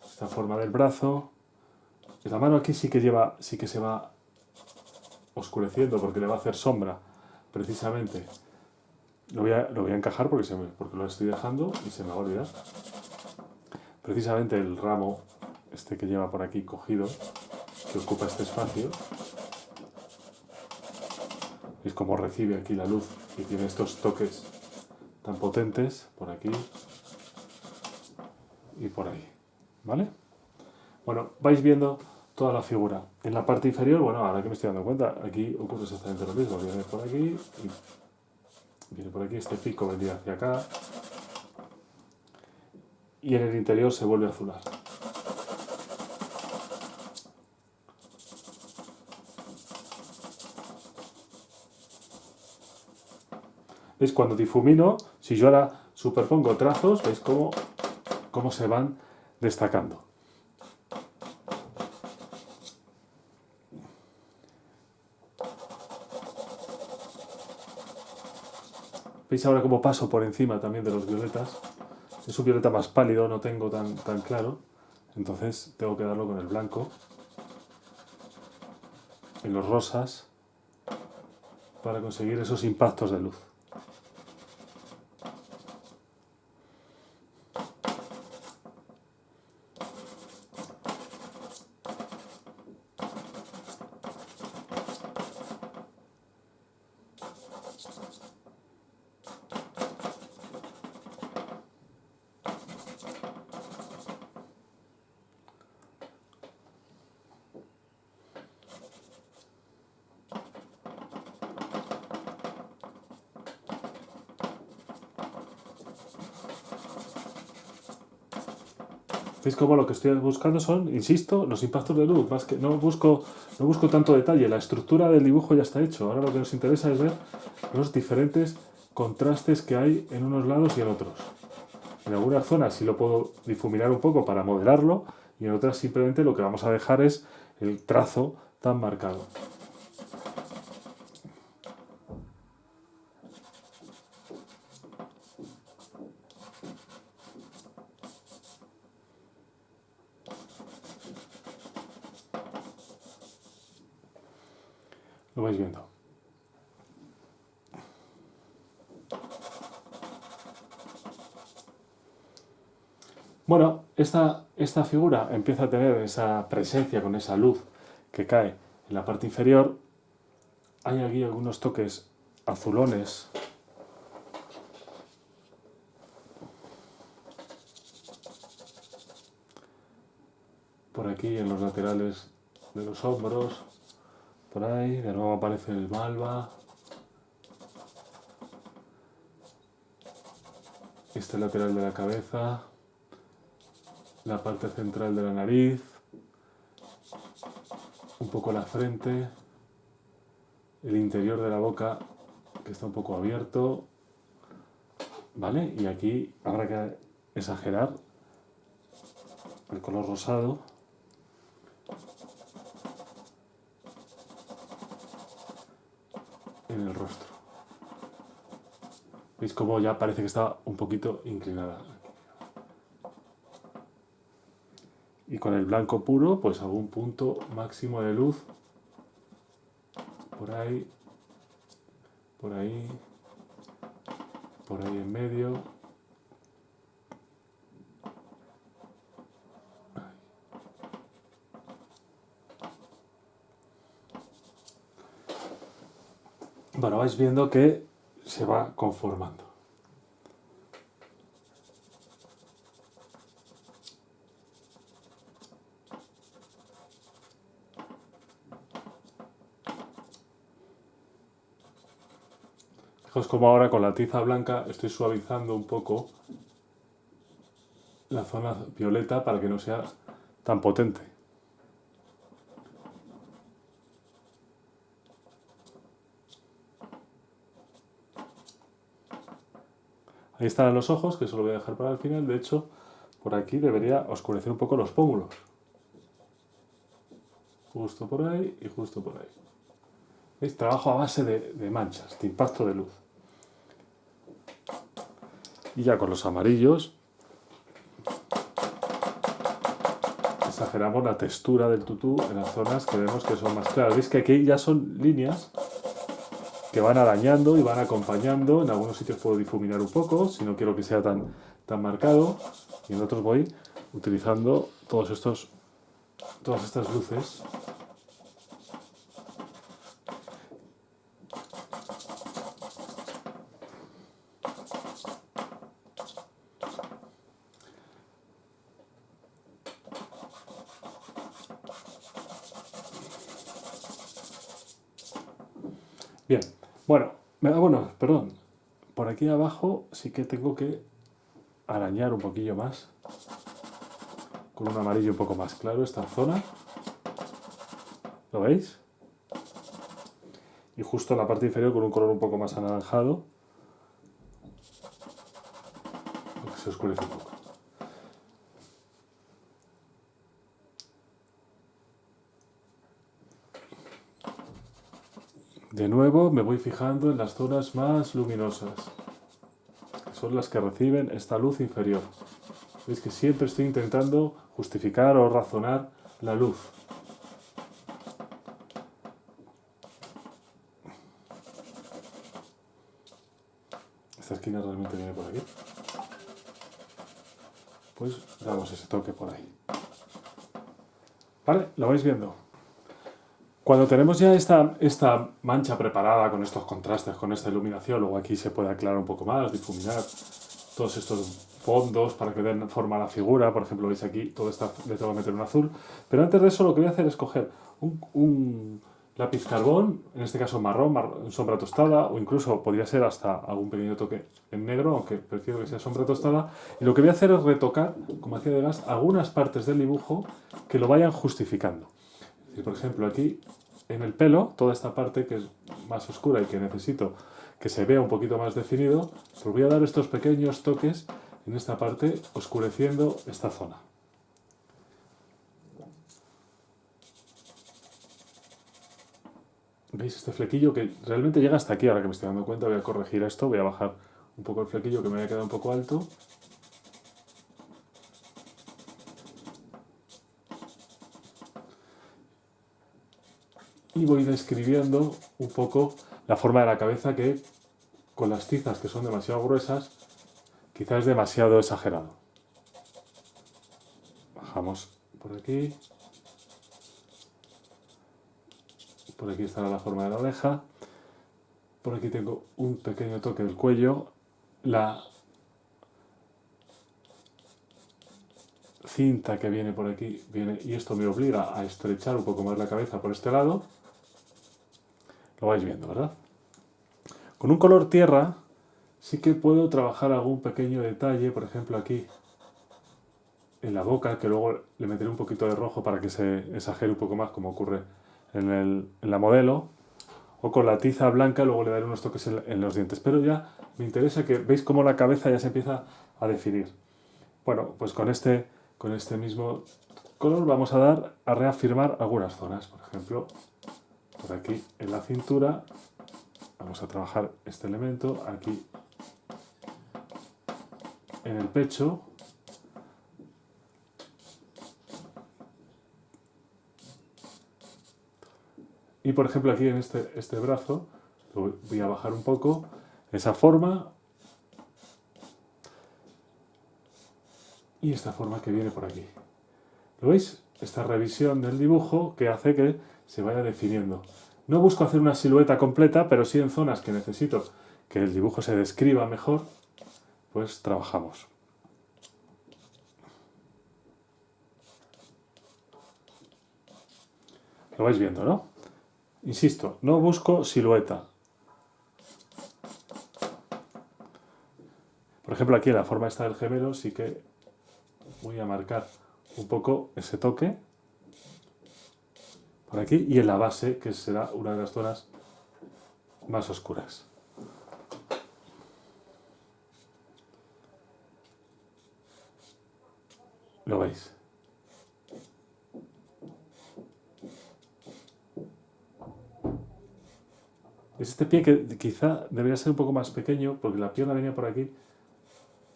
Esta forma del brazo. La mano aquí sí que se va oscureciendo porque le va a hacer sombra, precisamente. Lo voy a encajar porque lo estoy dejando y se me va a olvidar. Precisamente el ramo este que lleva por aquí cogido, que ocupa este espacio, es como recibe aquí la luz y tiene estos toques tan potentes por aquí y por ahí, ¿vale? Bueno, vais viendo toda la figura. En la parte inferior, bueno, ahora que me estoy dando cuenta, aquí ocurre exactamente lo mismo. Viene por aquí y viene por aquí, este pico vendría hacia acá, y en el interior se vuelve a azular. ¿Veis? Cuando difumino, si yo ahora superpongo trazos, ¿veis cómo se van destacando? ¿Veis ahora cómo paso por encima también de los violetas? Es un violeta más pálido, no tengo tan claro, entonces tengo que darlo con el blanco. En los rosas, para conseguir esos impactos de luz. ¿Veis cómo lo que estoy buscando son, insisto, los impactos de luz? Más que no busco tanto detalle, la estructura del dibujo ya está hecho. Ahora lo que nos interesa es ver los diferentes contrastes que hay en unos lados y en otros. En algunas zonas sí lo puedo difuminar un poco para modelarlo, y en otras simplemente lo que vamos a dejar es el trazo tan marcado. Lo vais viendo. Bueno, esta figura empieza a tener esa presencia con esa luz que cae en la parte inferior. Hay aquí algunos toques azulones. Por aquí en los laterales de los hombros. Por ahí, de nuevo aparece el malva. Este lateral de la cabeza. La parte central de la nariz. Un poco la frente. El interior de la boca, que está un poco abierto. ¿vale? Y aquí habrá que exagerar el color rosado. En el rostro. ¿Veis cómo ya parece que está un poquito inclinada? Y con el blanco puro, pues algún punto máximo de luz. Por ahí. Por ahí. Por ahí en medio. Bueno, vais viendo que se va conformando. Fijaos como ahora con la tiza blanca estoy suavizando un poco la zona violeta para que no sea tan potente. Ahí están los ojos, que eso lo voy a dejar para el final. De hecho, por aquí debería oscurecer un poco los pómulos. Justo por ahí y justo por ahí. ¿Veis? Trabajo a base de manchas, de impacto de luz. Y ya con los amarillos exageramos la textura del tutú en las zonas que vemos que son más claras. Veis que aquí ya son líneas que van arañando y van acompañando. En algunos sitios puedo difuminar un poco, si no quiero que sea tan marcado. Y en otros voy utilizando todas estas luces. Bien, bueno, perdón. Por aquí abajo sí que tengo que arañar un poquillo más. Con un amarillo un poco más claro esta zona. ¿Lo veis? Y justo en la parte inferior con un color un poco más anaranjado. Se oscurece un poco. De nuevo me voy fijando en las zonas más luminosas, que son las que reciben esta luz inferior. Veis que siempre estoy intentando justificar o razonar la luz. Esta esquina realmente viene por aquí. Pues damos ese toque por ahí. ¿Vale? ¿Lo vais viendo? Cuando tenemos ya esta mancha preparada con estos contrastes, con esta iluminación, luego aquí se puede aclarar un poco más, difuminar todos estos fondos para que den forma a la figura. Por ejemplo, veis aquí, todo esto le tengo que meter un azul. Pero antes de eso lo que voy a hacer es coger un lápiz carbón, en este caso marrón, sombra tostada, o incluso podría ser hasta algún pequeño toque en negro, aunque prefiero que sea sombra tostada. Y lo que voy a hacer es retocar, como hacía de gas, algunas partes del dibujo que lo vayan justificando. Y por ejemplo, aquí en el pelo, toda esta parte que es más oscura y que necesito que se vea un poquito más definido, pues voy a dar estos pequeños toques en esta parte, oscureciendo esta zona. ¿Veis este flequillo que realmente llega hasta aquí? Ahora que me estoy dando cuenta, voy a corregir esto, voy a bajar un poco el flequillo que me había quedado un poco alto. Y voy describiendo un poco la forma de la cabeza que con las tizas que son demasiado gruesas quizás es demasiado exagerado. Bajamos por aquí. Por aquí estará la forma de la oreja. Por aquí tengo un pequeño toque del cuello. La cinta que viene por aquí viene y esto me obliga a estrechar un poco más la cabeza por este lado. Lo vais viendo, ¿verdad? Con un color tierra sí que puedo trabajar algún pequeño detalle, por ejemplo aquí en la boca, que luego le meteré un poquito de rojo para que se exagere un poco más, como ocurre en la modelo. o con la tiza blanca luego le daré unos toques en los dientes. Pero ya me interesa que veis cómo la cabeza ya se empieza a definir. Bueno, pues con este mismo color vamos a reafirmar algunas zonas. Por ejemplo, por aquí en la cintura vamos a trabajar este elemento, aquí en el pecho. Y por ejemplo aquí en este brazo, lo voy a bajar un poco, esa forma y esta forma que viene por aquí. ¿Lo veis? Esta revisión del dibujo que hace que se vaya definiendo. No busco hacer una silueta completa, pero sí en zonas que necesito que el dibujo se describa mejor, pues trabajamos. Lo vais viendo, ¿no? Insisto, no busco silueta. Por ejemplo, aquí en la forma esta del gemelo sí que voy a marcar un poco ese toque por aquí y en la base, que será una de las zonas más oscuras. ¿Lo veis? Es este pie que quizá debería ser un poco más pequeño porque la pierna venía por aquí.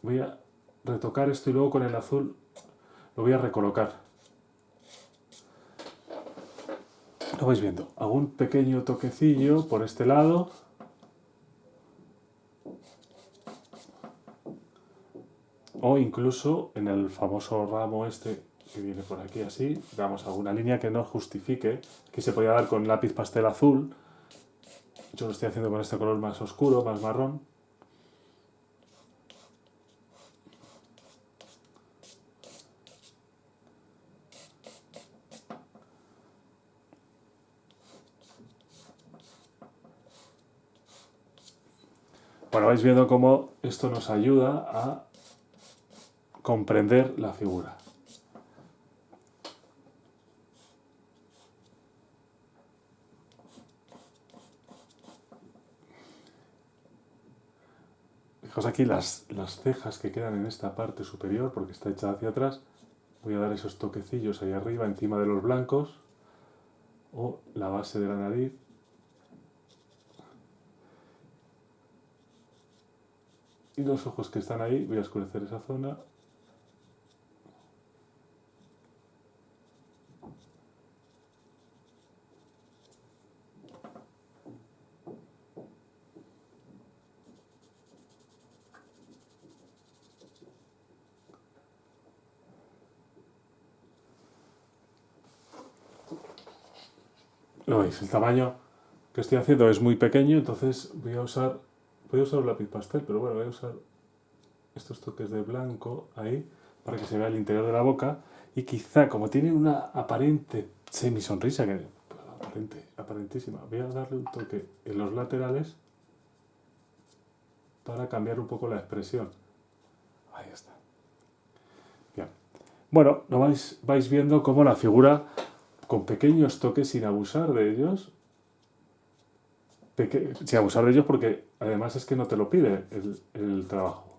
Voy a retocar esto y luego con el azul lo voy a recolocar. Lo vais viendo. Hago un pequeño toquecillo por este lado. O incluso en el famoso ramo este que viene por aquí así, damos alguna línea que no justifique, que se podía dar con lápiz pastel azul. Yo lo estoy haciendo con este color más oscuro, más marrón. Bueno, vais viendo cómo esto nos ayuda a comprender la figura. Fijaos aquí las cejas que quedan en esta parte superior, porque está hecha hacia atrás. Voy a dar esos toquecillos ahí arriba, encima de los blancos, o la base de la nariz. Y los ojos que están ahí, voy a oscurecer esa zona. Lo veis, el tamaño que estoy haciendo es muy pequeño, entonces voy a usar un lápiz pastel, pero bueno, voy a usar estos toques de blanco ahí para que se vea el interior de la boca y quizá como tiene una aparente semisonrisa, que pues, aparentísima, voy a darle un toque en los laterales para cambiar un poco la expresión. Ahí está. Bien. Bueno, lo vais viendo cómo la figura, con pequeños toques sin abusar de ellos, sin abusar de ellos porque además es que no te lo pide el trabajo.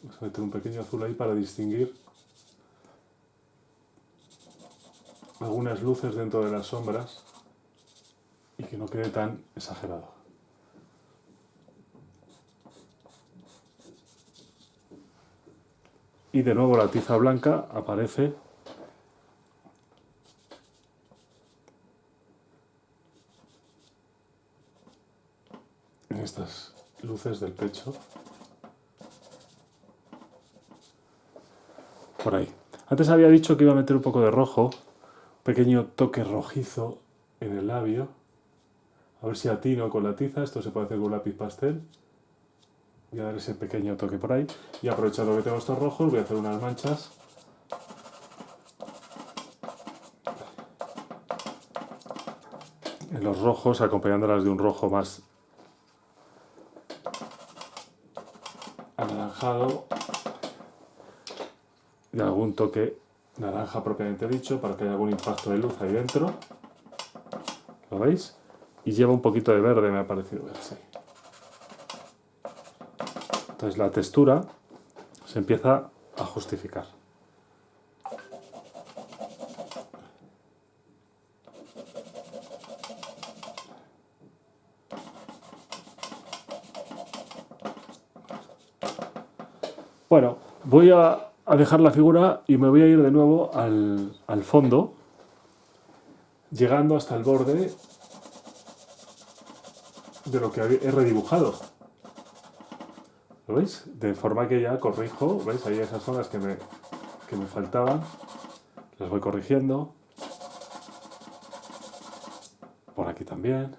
Vamos a meter un pequeño azul ahí para distinguir algunas luces dentro de las sombras y que no quede tan exagerado. Y de nuevo la tiza blanca aparece en estas luces del pecho. Por ahí. Antes había dicho que iba a meter un poco de rojo, un pequeño toque rojizo en el labio. A ver si atino con la tiza, esto se puede hacer con un lápiz pastel. Voy a dar ese pequeño toque por ahí. Y aprovechando que tengo estos rojos, voy a hacer unas manchas. En los rojos, acompañándolas de un rojo más anaranjado y algún toque naranja propiamente dicho para que haya algún impacto de luz ahí dentro. ¿Lo veis? Y lleva un poquito de verde, me ha parecido ver, sí. Entonces la textura se empieza a justificar. Bueno, voy a dejar la figura y me voy a ir de nuevo al fondo, llegando hasta el borde de lo que he redibujado. ¿Lo veis? De forma que ya corrijo, ¿veis? Ahí esas zonas que me faltaban, las voy corrigiendo. Por aquí también.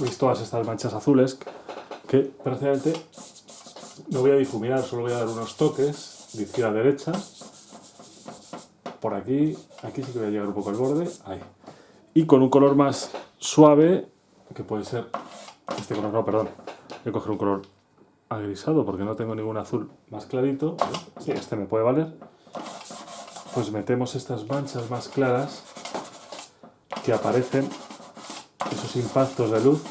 ¿Veis todas estas manchas azules? Que prácticamente no voy a difuminar, solo voy a dar unos toques de izquierda a derecha. Por aquí, aquí sí que voy a llegar un poco al borde, ahí. Y con un color más suave, que puede ser este color, no, perdón, voy a coger un color agrisado porque no tengo ningún azul más clarito. Sí, este me puede valer. Pues metemos estas manchas más claras que aparecen, esos impactos de luz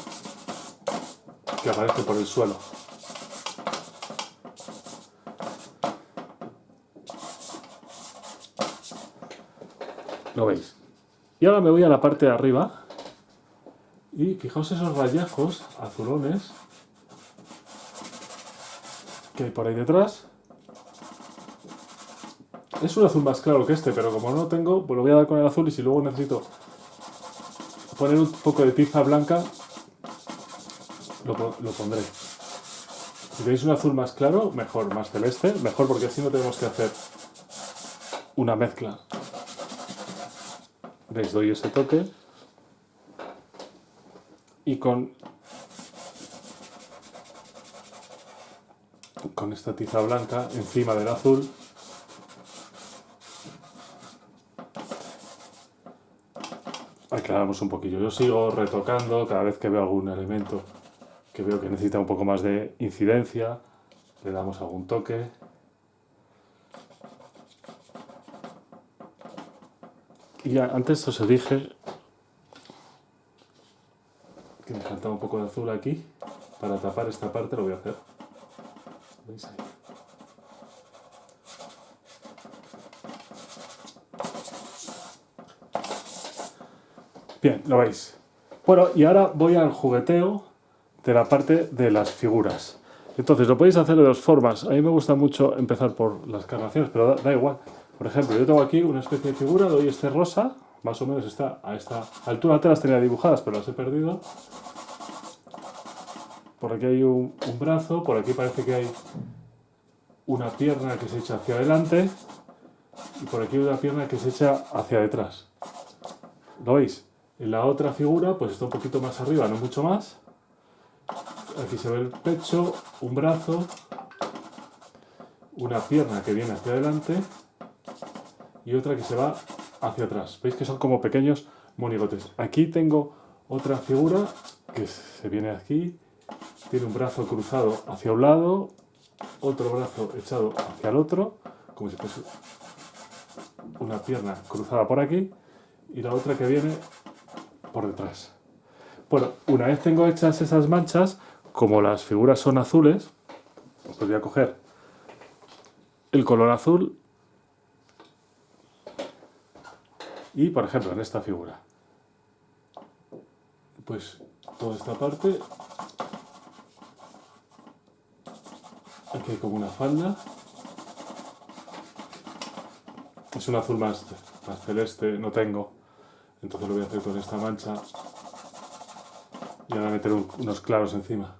que aparecen por el suelo. ¿Lo veis? Y ahora me voy a la parte de arriba y fijaos esos rayajos azulones que hay por ahí detrás. Es un azul más claro que este, pero como no tengo, pues lo voy a dar con el azul y si luego necesito poner un poco de tiza blanca, lo pondré. Si tenéis un azul más claro, mejor, más celeste, mejor porque así no tenemos que hacer una mezcla. ¿Veis? Doy ese toque y con esta tiza blanca encima del azul aclaramos un poquillo. Yo sigo retocando cada vez que veo algún elemento que veo que necesita un poco más de incidencia, le damos algún toque. Y ya, antes os dije que me faltaba un poco de azul aquí. Para tapar esta parte lo voy a hacer. ¿Veis ahí? Bien, lo veis. Bueno, y ahora voy al jugueteo de la parte de las figuras. Entonces, lo podéis hacer de dos formas. A mí me gusta mucho empezar por las carnaciones, pero da igual. Por ejemplo, yo tengo aquí una especie de figura, doy este rosa, más o menos está a esta altura. Antes las tenía dibujadas, pero las he perdido. Por aquí hay un brazo, por aquí parece que hay una pierna que se echa hacia adelante y por aquí una pierna que se echa hacia detrás. ¿Lo veis? En la otra figura pues está un poquito más arriba, no mucho más. Aquí se ve el pecho, un brazo, una pierna que viene hacia adelante y otra que se va hacia atrás. ¿Veis que son como pequeños monigotes? Aquí tengo otra figura que se viene aquí, tiene un brazo cruzado hacia un lado, otro brazo echado hacia el otro, como si fuese una pierna cruzada por aquí y la otra que viene por detrás. Bueno, una vez tengo hechas esas manchas, como las figuras son azules, pues voy a coger el color azul y, por ejemplo, en esta figura, pues toda esta parte, aquí hay como una falda, es un azul más celeste, no tengo, entonces lo voy a hacer con esta mancha y ahora meter unos claros encima.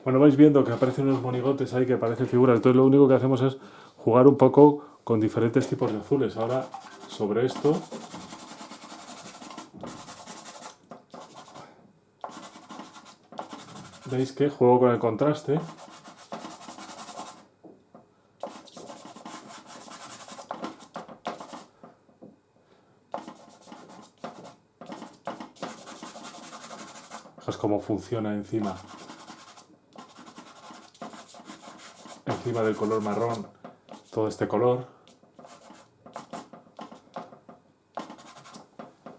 Bueno, vais viendo que aparecen unos monigotes ahí que parecen figuras. Entonces lo único que hacemos es jugar un poco con diferentes tipos de azules. Ahora, sobre esto, veis que juego con el contraste. Fijaos cómo funciona encima del color marrón, todo este color.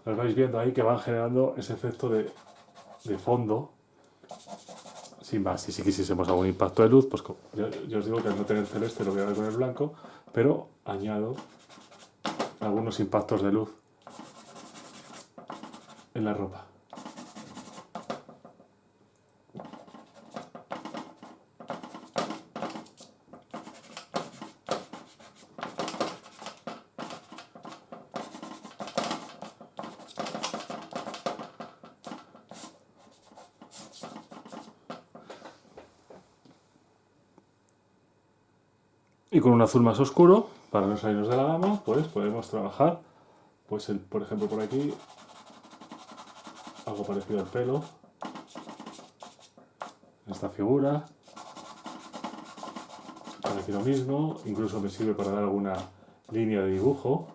Los vais viendo ahí que van generando ese efecto de fondo. Sin más, si quisiésemos algún impacto de luz, pues yo os digo que al no tener celeste lo voy a ver con el blanco, pero añado algunos impactos de luz en la ropa. Y con un azul más oscuro, para no salirnos de la gama, pues podemos trabajar, pues por ejemplo por aquí, algo parecido al pelo, esta figura, por aquí lo mismo, incluso me sirve para dar alguna línea de dibujo.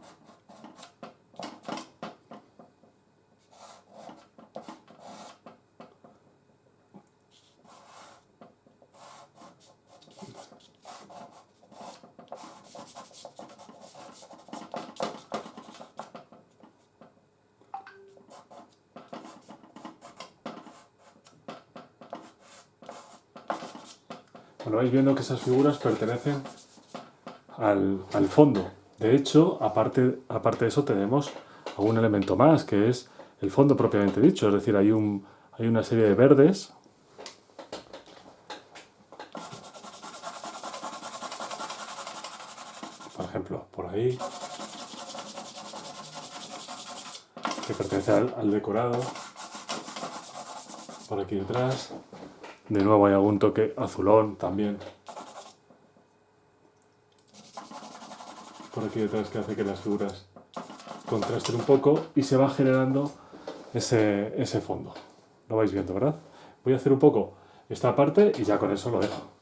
Bueno, vais viendo que esas figuras pertenecen al fondo. De hecho, aparte de eso, tenemos algún elemento más, que es el fondo propiamente dicho. Es decir, hay una serie de verdes. Por ejemplo, por ahí, que pertenece al decorado. Por aquí detrás. De nuevo hay algún toque azulón también. Por aquí detrás que hace que las figuras contrasten un poco y se va generando ese fondo. Lo vais viendo, ¿verdad? Voy a hacer un poco esta parte y ya con eso lo dejo.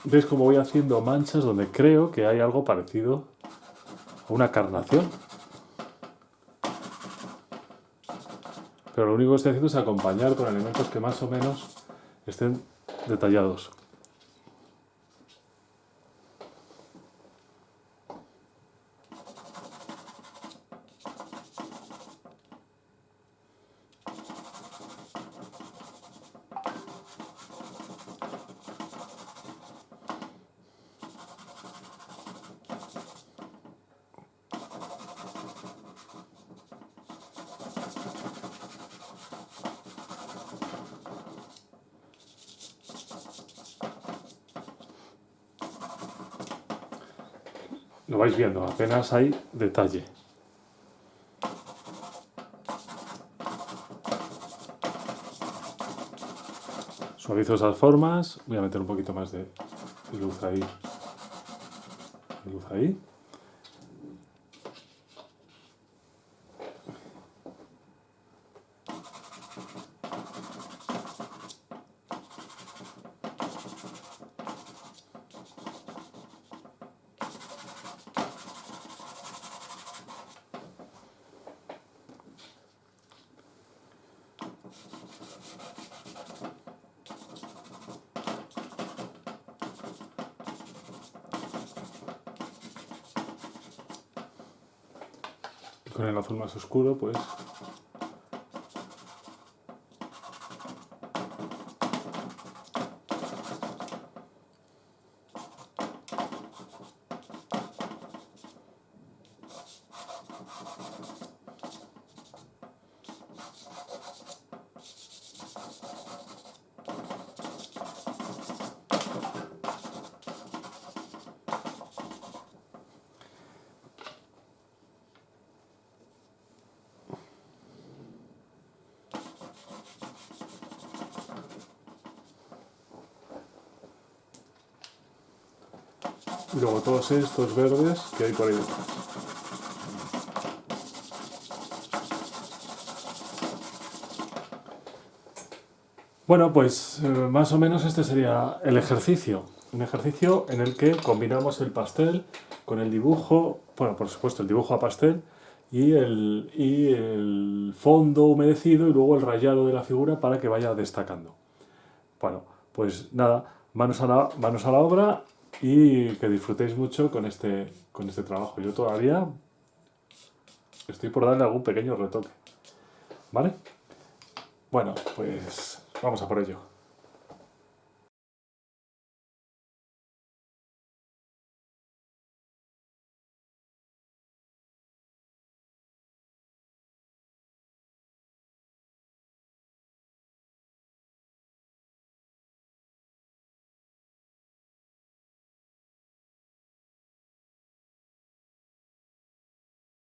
¿Veis cómo voy haciendo manchas donde creo que hay algo parecido a una carnación? Pero lo único que estoy haciendo es acompañar con elementos que más o menos estén detallados. Lo vais viendo, apenas hay detalle. Suavizo esas formas, voy a meter un poquito más de luz ahí. Luz ahí. Con el azul más oscuro, pues y luego todos estos verdes que hay por ahí detrás. Bueno, pues más o menos este sería el ejercicio. Un ejercicio en el que combinamos el pastel con el dibujo, bueno, por supuesto el dibujo a pastel y el fondo humedecido y luego el rayado de la figura para que vaya destacando. Bueno, pues nada, manos a la obra y que disfrutéis mucho con este trabajo. Yo todavía estoy por darle algún pequeño retoque. ¿Vale? Bueno, pues vamos a por ello.